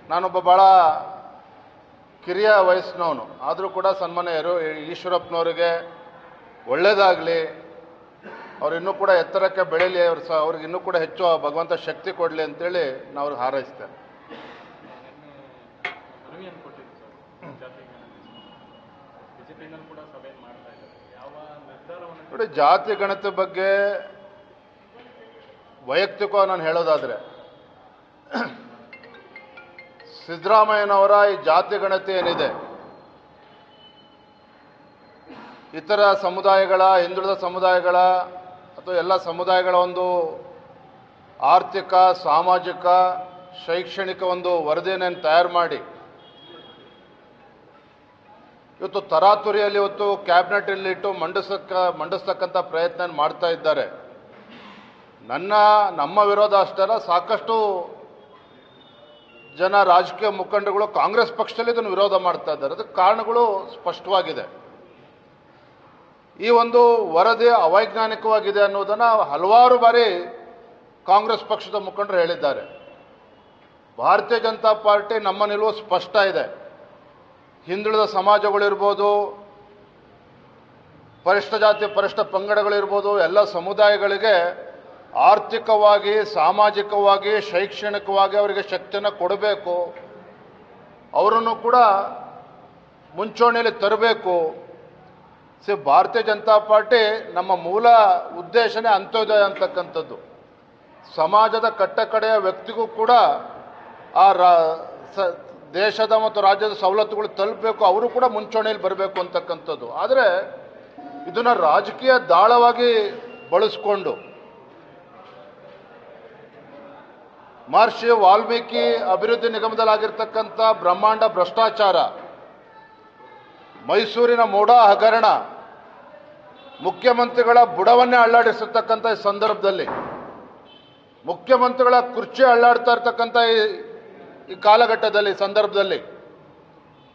ನಾನೊಬ್ಬ ಬಹಳ ಕಿರಿಯ ವಯಸ್ಸಿನವನು ಆದರೂ ಕೂಡ ಸನ್ಮಾನ್ಯ ಈಶ್ವರಪ್ಪನವರಿಗೆ ಒಳ್ಳೆಯದಾಗಲಿ, ಅವ್ರು ಇನ್ನೂ ಕೂಡ ಎತ್ತರಕ್ಕೆ ಬೆಳೀಲಿ, ಅವ್ರಿಗೆ ಇನ್ನೂ ಕೂಡ ಹೆಚ್ಚು ಭಗವಂತ ಶಕ್ತಿ ಕೊಡಲಿ ಅಂತೇಳಿ ನಾವು ಅವ್ರಿಗೆ ಹಾರೈಸ್ತೇನೆ. ನೋಡಿ, ಜಾತಿ ಗಣತಿ ಬಗ್ಗೆ ವೈಯಕ್ತಿಕವಾಗಿ ನಾನು ಹೇಳೋದಾದರೆ, ಸಿದ್ದರಾಮಯ್ಯನವರ ಈ ಜಾತಿ ಗಣತಿ ಏನಿದೆ, ಇತರ ಸಮುದಾಯಗಳ, ಹಿಂದುಳಿದ ಸಮುದಾಯಗಳ ಅಥವಾ ಎಲ್ಲ ಸಮುದಾಯಗಳ ಒಂದು ಆರ್ಥಿಕ, ಸಾಮಾಜಿಕ, ಶೈಕ್ಷಣಿಕ ಒಂದು ವರದಿಯನ್ನು ತಯಾರು ಮಾಡಿ ಇವತ್ತು ತರಾತುರಿಯಲ್ಲಿ ಇವತ್ತು ಕ್ಯಾಬಿನೆಟಲ್ಲಿ ಇಟ್ಟು ಮಂಡಿಸ್ತಕ್ಕಂಥ ಪ್ರಯತ್ನ ಮಾಡ್ತಾ ಇದ್ದಾರೆ. ನಮ್ಮ ವಿರೋಧ ಅಷ್ಟೇ ಅಲ್ಲ, ಸಾಕಷ್ಟು ಜನ ರಾಜಕೀಯ ಮುಖಂಡಗಳು ಕಾಂಗ್ರೆಸ್ ಪಕ್ಷದಲ್ಲಿ ಇದನ್ನು ವಿರೋಧ ಮಾಡ್ತಾ ಇದ್ದಾರೆ. ಅದಕ್ಕೆ ಕಾರಣಗಳು ಸ್ಪಷ್ಟವಾಗಿದೆ. ಈ ಒಂದು ವರದಿ ಅವೈಜ್ಞಾನಿಕವಾಗಿದೆ ಅನ್ನೋದನ್ನು ಹಲವಾರು ಬಾರಿ ಕಾಂಗ್ರೆಸ್ ಪಕ್ಷದ ಮುಖಂಡರು ಹೇಳಿದ್ದಾರೆ. ಭಾರತೀಯ ಜನತಾ ಪಾರ್ಟಿ ನಮ್ಮ ನಿಲುವು ಸ್ಪಷ್ಟ ಇದೆ. ಹಿಂದುಳಿದ ಸಮಾಜಗಳಿರ್ಬೋದು, ಪರಿಷ್ಠ ಜಾತಿ ಪರಿಷ್ಠ ಪಂಗಡಗಳಿರ್ಬೋದು, ಎಲ್ಲ ಸಮುದಾಯಗಳಿಗೆ ಆರ್ಥಿಕವಾಗಿ, ಸಾಮಾಜಿಕವಾಗಿ, ಶೈಕ್ಷಣಿಕವಾಗಿ ಅವರಿಗೆ ಶಕ್ತಿಯನ್ನು ಕೊಡಬೇಕು, ಅವರನ್ನು ಕೂಡ ಮುಂಚೂಣಿಯಲ್ಲಿ ತರಬೇಕು. ಭಾರತೀಯ ಜನತಾ ಪಾರ್ಟಿ ನಮ್ಮ ಮೂಲ ಉದ್ದೇಶನೇ ಅಂತ್ಯೋದಯ ಅಂತಕ್ಕಂಥದ್ದು. ಸಮಾಜದ ಕಟ್ಟಕಡೆಯ ವ್ಯಕ್ತಿಗೂ ಕೂಡ ಆ ದೇಶದ ಮತ್ತು ರಾಜ್ಯದ ಸವಲತ್ತುಗಳು ತಲುಪಬೇಕು, ಅವರು ಕೂಡ ಮುಂಚೂಣಿಯಲ್ಲಿ ಬರಬೇಕು ಅಂತಕ್ಕಂಥದ್ದು. ಆದರೆ ಇದನ್ನು ರಾಜಕೀಯ ದಾಳವಾಗಿ ಬಳಸಿಕೊಂಡು ಮಹರ್ಷಿ ವಾಲ್ಮೀಕಿ ಅಭಿವೃದ್ಧಿ ನಿಗಮದಲ್ಲಾಗಿರ್ತಕ್ಕಂಥ ಬ್ರಹ್ಮಾಂಡ ಭ್ರಷ್ಟಾಚಾರ, ಮೈಸೂರಿನ ಮೋಡ ಹಗರಣ, ಮುಖ್ಯಮಂತ್ರಿಗಳ ಬುಡವನ್ನೇ ಅಲ್ಲಾಡಿಸಿರ್ತಕ್ಕಂಥ ಈ ಸಂದರ್ಭದಲ್ಲಿ, ಮುಖ್ಯಮಂತ್ರಿಗಳ ಕುರ್ಚಿ ಅಲ್ಲಾಡ್ತಾ ಇರ್ತಕ್ಕಂಥ ಈ ಕಾಲಘಟ್ಟದಲ್ಲಿ, ಸಂದರ್ಭದಲ್ಲಿ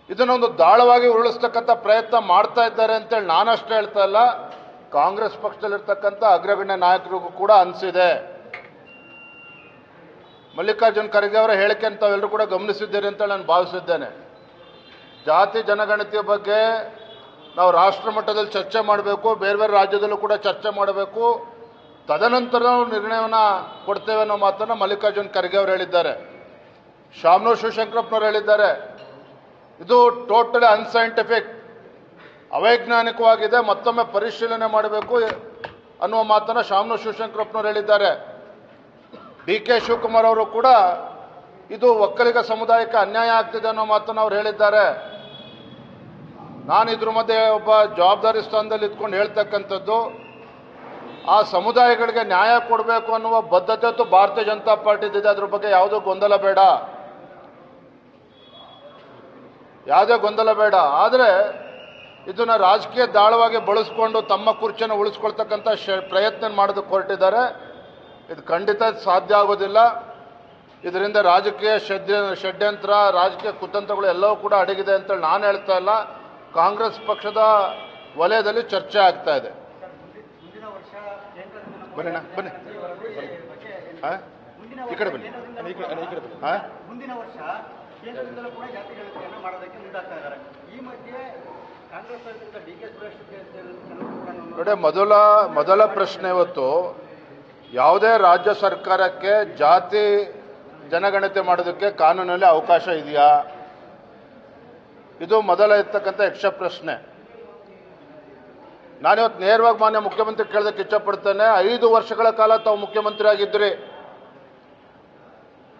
ಇದನ್ನೊಂದು ದಾಳವಾಗಿ ಉರುಳಿಸ್ತಕ್ಕಂಥ ಪ್ರಯತ್ನ ಮಾಡ್ತಾ ಇದ್ದಾರೆ ಅಂತೇಳಿ ನಾನಷ್ಟೇ ಹೇಳ್ತಾ ಇಲ್ಲ, ಕಾಂಗ್ರೆಸ್ ಪಕ್ಷದಲ್ಲಿರ್ತಕ್ಕಂಥ ಅಗ್ರಗಣ್ಯ ನಾಯಕರಿಗೂ ಕೂಡ ಅನಿಸಿದೆ. ಮಲ್ಲಿಕಾರ್ಜುನ್ ಖರ್ಗೆ ಅವರ ಹೇಳಿಕೆಯನ್ನು ತಾವೆಲ್ಲರೂ ಕೂಡ ಗಮನಿಸಿದ್ದೀರಿ ಅಂತೇಳಿ ನಾನು ಭಾವಿಸಿದ್ದೇನೆ. ಜಾತಿ ಜನಗಣತಿಯ ಬಗ್ಗೆ ನಾವು ರಾಷ್ಟ್ರ ಮಟ್ಟದಲ್ಲಿ ಚರ್ಚೆ ಮಾಡಬೇಕು, ಬೇರೆ ಬೇರೆ ರಾಜ್ಯದಲ್ಲೂ ಕೂಡ ಚರ್ಚೆ ಮಾಡಬೇಕು, ತದನಂತರ ನಾವು ನಿರ್ಣಯವನ್ನು ಕೊಡ್ತೇವೆ ಅನ್ನೋ ಮಾತನ್ನು ಮಲ್ಲಿಕಾರ್ಜುನ್ ಖರ್ಗೆ ಅವರು ಹೇಳಿದ್ದಾರೆ. ಶಾಮನೂರು ಶಿವಶಂಕರಪ್ಪನವರು ಹೇಳಿದ್ದಾರೆ, ಇದು ಟೋಟಲಿ ಅನ್ಸೈಂಟಿಫಿಕ್, ಅವೈಜ್ಞಾನಿಕವಾಗಿದೆ, ಮತ್ತೊಮ್ಮೆ ಪರಿಶೀಲನೆ ಮಾಡಬೇಕು ಅನ್ನುವ ಮಾತನ್ನು ಶಾಮನೂರು ಶಿವಶಂಕರಪ್ಪನವರು ಹೇಳಿದ್ದಾರೆ. DK ಶಿವಕುಮಾರ್ ಅವರು ಕೂಡ ಇದು ಒಕ್ಕಲಿಗ ಸಮುದಾಯಕ್ಕೆ ಅನ್ಯಾಯ ಆಗ್ತಿದೆ ಅನ್ನೋ ಮಾತನ್ನು ಅವ್ರು ಹೇಳಿದ್ದಾರೆ. ನಾನು ಇದ್ರ ಮಧ್ಯೆ ಒಬ್ಬ ಜವಾಬ್ದಾರಿ ಸ್ಥಾನದಲ್ಲಿ ಇದ್ಕೊಂಡು ಹೇಳ್ತಕ್ಕಂಥದ್ದು, ಆ ಸಮುದಾಯಗಳಿಗೆ ನ್ಯಾಯ ಕೊಡಬೇಕು ಅನ್ನುವ ಬದ್ಧತೆ ಅಂತೂ ಭಾರತೀಯ ಜನತಾ ಪಾರ್ಟಿ ಇದೆ. ಅದ್ರ ಬಗ್ಗೆ ಯಾವುದೂ ಗೊಂದಲ ಬೇಡ, ಯಾವುದೇ ಗೊಂದಲ ಬೇಡ. ಆದರೆ ಇದನ್ನು ರಾಜಕೀಯ ದಾಳವಾಗಿ ಬಳಸ್ಕೊಂಡು ತಮ್ಮ ಕುರ್ಚಿಯನ್ನು ಉಳಿಸ್ಕೊಳ್ತಕ್ಕಂಥ ಪ್ರಯತ್ನ ಮಾಡೋದಕ್ಕೆ ಹೊರಟಿದ್ದಾರೆ. ಇದು ಖಂಡಿತ ಸಾಧ್ಯ ಆಗೋದಿಲ್ಲ. ಇದರಿಂದ ರಾಜಕೀಯ ಷಡ್ಯಂತ್ರ, ರಾಜಕೀಯ ಕುತಂತ್ರಗಳು ಎಲ್ಲವೂ ಕೂಡ ಅಡಗಿದೆ ಅಂತೇಳಿ ನಾನು ಹೇಳ್ತಾ ಇಲ್ಲ, ಕಾಂಗ್ರೆಸ್ ಪಕ್ಷದ ವಲಯದಲ್ಲಿ ಚರ್ಚೆ ಆಗ್ತಾ ಇದೆ. ಬನ್ನಿ ಬನ್ನಿ, ಈ ಕಡೆ ಬನ್ನಿ. ಮುಂದಿನ ವರ್ಷ ಕೇಂದ್ರದಿಂದಲೂ ಕೂಡ ಜಾತಿ ಗಣತಿಯನ್ನು ಮಾಡೋದಕ್ಕೆ ಮುಂದಾಗ್ತಾ ಇದ್ದಾರೆ. ಈ ಮಧ್ಯೆ ಕಾಂಗ್ರೆಸ್ DK ಸುರೇಶ್ ನೋಡಿ, ಮೊದಲ ಪ್ರಶ್ನೆ ಇವತ್ತು ಯಾವುದೇ ರಾಜ್ಯ ಸರ್ಕಾರಕ್ಕೆ ಜಾತಿ ಜನಗಣತಿ ಮಾಡೋದಕ್ಕೆ ಕಾನೂನಲ್ಲಿ ಅವಕಾಶ ಇದೆಯಾ? ಇದು ಮೊದಲ ಇರ್ತಕ್ಕಂಥ ಯಕ್ಷ ಪ್ರಶ್ನೆ. ನಾನಿವತ್ತು ನೇರವಾಗಿ ಮಾನ್ಯ ಮುಖ್ಯಮಂತ್ರಿ ಕೇಳೋದಕ್ಕೆ ಇಚ್ಛಪಡ್ತೇನೆ. 5 ವರ್ಷಗಳ ಕಾಲ ತಾವು ಮುಖ್ಯಮಂತ್ರಿ ಆಗಿದ್ರಿ.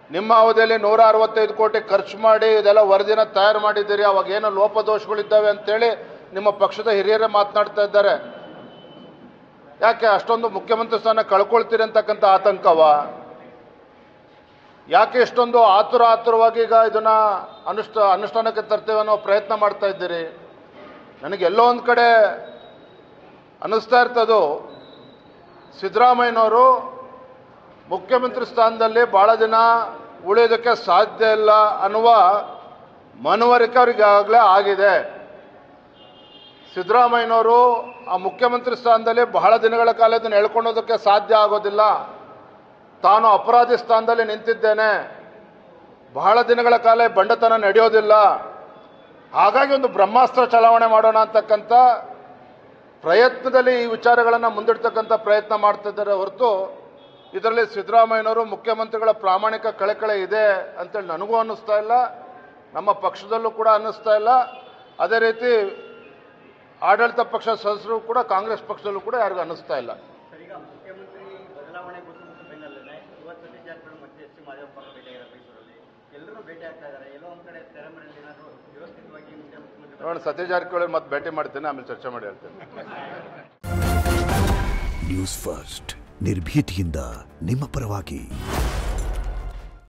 ನಿಮ್ಮ ಅವಧಿಯಲ್ಲಿ 165 ಕೋಟಿ ಖರ್ಚು ಮಾಡಿ ಇದೆಲ್ಲ ವರದಿನ ತಯಾರು ಮಾಡಿದ್ದೀರಿ. ಅವಾಗ ಏನೋ ಲೋಪದೋಷಗಳಿದ್ದಾವೆ ಅಂತೇಳಿ ನಿಮ್ಮ ಪಕ್ಷದ ಹಿರಿಯರೇ ಮಾತನಾಡ್ತಾ ಇದ್ದಾರೆ. ಯಾಕೆ ಅಷ್ಟೊಂದು ಮುಖ್ಯಮಂತ್ರಿ ಸ್ಥಾನ ಕಳ್ಕೊಳ್ತೀರಿ ಅಂತಕ್ಕಂಥ ಆತಂಕವ? ಯಾಕೆ ಇಷ್ಟೊಂದು ಆತುರವಾಗಿ ಈಗ ಇದನ್ನ ಅನುಷ್ಠಾನಕ್ಕೆ ತರ್ತೇವೆ ಅನ್ನೋ ಪ್ರಯತ್ನ ಮಾಡ್ತಾ ಇದ್ದೀರಿ? ನನಗೆಲ್ಲೋ ಒಂದು ಕಡೆ ಅನ್ನಿಸ್ತಾ ಇರ್ತದೋ, ಸಿದ್ದರಾಮಯ್ಯನವರು ಮುಖ್ಯಮಂತ್ರಿ ಸ್ಥಾನದಲ್ಲಿ ಭಾಳ ದಿನ ಉಳಿಯೋದಕ್ಕೆ ಸಾಧ್ಯ ಇಲ್ಲ ಅನ್ನುವ ಮನವರಿಕೆ ಅವ್ರಿಗೆ ಆಗಲೇ ಆಗಿದೆ. ಸಿದ್ದರಾಮಯ್ಯನವರು ಆ ಮುಖ್ಯಮಂತ್ರಿ ಸ್ಥಾನದಲ್ಲಿ ಬಹಳ ದಿನಗಳ ಕಾಲ ಇದನ್ನು ಹೇಳ್ಕೊಳ್ಳೋದಕ್ಕೆ ಸಾಧ್ಯ ಆಗೋದಿಲ್ಲ. ತಾನು ಅಪರಾಧಿ ಸ್ಥಾನದಲ್ಲಿ ನಿಂತಿದ್ದೇನೆ, ಬಹಳ ದಿನಗಳ ಕಾಲ ಬಂಡತನ ನಡೆಯೋದಿಲ್ಲ, ಹಾಗಾಗಿ ಒಂದು ಬ್ರಹ್ಮಾಸ್ತ್ರ ಚಲಾವಣೆ ಮಾಡೋಣ ಅಂತಕ್ಕಂಥ ಪ್ರಯತ್ನದಲ್ಲಿ ಈ ವಿಚಾರಗಳನ್ನು ಮುಂದಿಡ್ತಕ್ಕಂಥ ಪ್ರಯತ್ನ ಮಾಡ್ತಿದ್ದಾರೆ ಹೊರತು ಇದರಲ್ಲಿ ಸಿದ್ದರಾಮಯ್ಯನವರು ಮುಖ್ಯಮಂತ್ರಿಗಳ ಪ್ರಾಮಾಣಿಕ ಕಳಕಳೆ ಇದೆ ಅಂತೇಳಿ ನನಗೂ ಅನ್ನಿಸ್ತಾ ಇಲ್ಲ, ನಮ್ಮ ಪಕ್ಷದಲ್ಲೂ ಕೂಡ ಅನ್ನಿಸ್ತಾ ಇಲ್ಲ. ಅದೇ ರೀತಿ ಆಡಳಿತ ಪಕ್ಷ ಸದಸ್ಯರು ಕೂಡ ಕಾಂಗ್ರೆಸ್ ಪಕ್ಷದಲ್ಲೂ ಕೂಡ ಯಾರಿಗೂ ಅನ್ನಿಸ್ತಾ ಇಲ್ಲ. ಸರ್, ಈಗ ಮುಖ್ಯಮಂತ್ರಿ ಬದಲಾವಣೆ ಗೊತ್ತು ಬೆನ್ನಲ್ಲೇ ಇವತ್ತು ಸತೀಶ್ ಜಾರಕಿಹೊಳಿ ಮತ್ತೆ ಎಚ್ ಸಿ ಮಾದೇವಪ್ಪ ಭೇಟಿಯಾಗಿದ್ದಾರೆ ಮೈಸೂರಲ್ಲಿ. ಎಲ್ಲರೂ ಭೇಟಿ ಆಗ್ತಾ ಇದ್ದಾರೆ. ಎಲ್ಲೋ ಒಂದ್ ಕಡೆ ತೆರೆಮರೆಯಲ್ಲಿ ಏನಾದರೂ ವ್ಯವಸ್ಥಿತವಾಗಿ ಮುಂದೆ ಮುಖ್ಯಮಂತ್ರಿ ನೋಡೋಣ, ಸತೀಶ್ ಜಾರಕಿಹೊಳಿ ಮತ್ತೆ ಭೇಟಿ ಮಾಡ್ತೇನೆ, ಆಮೇಲೆ ಚರ್ಚೆ ಮಾಡಿ ಹೇಳ್ತೇನೆ. ನ್ಯೂಸ್ ಫಸ್ಟ್ ನಿರ್ಭೀತಿಯಿಂದ ನಿಮ್ಮ ಪರವಾಗಿ.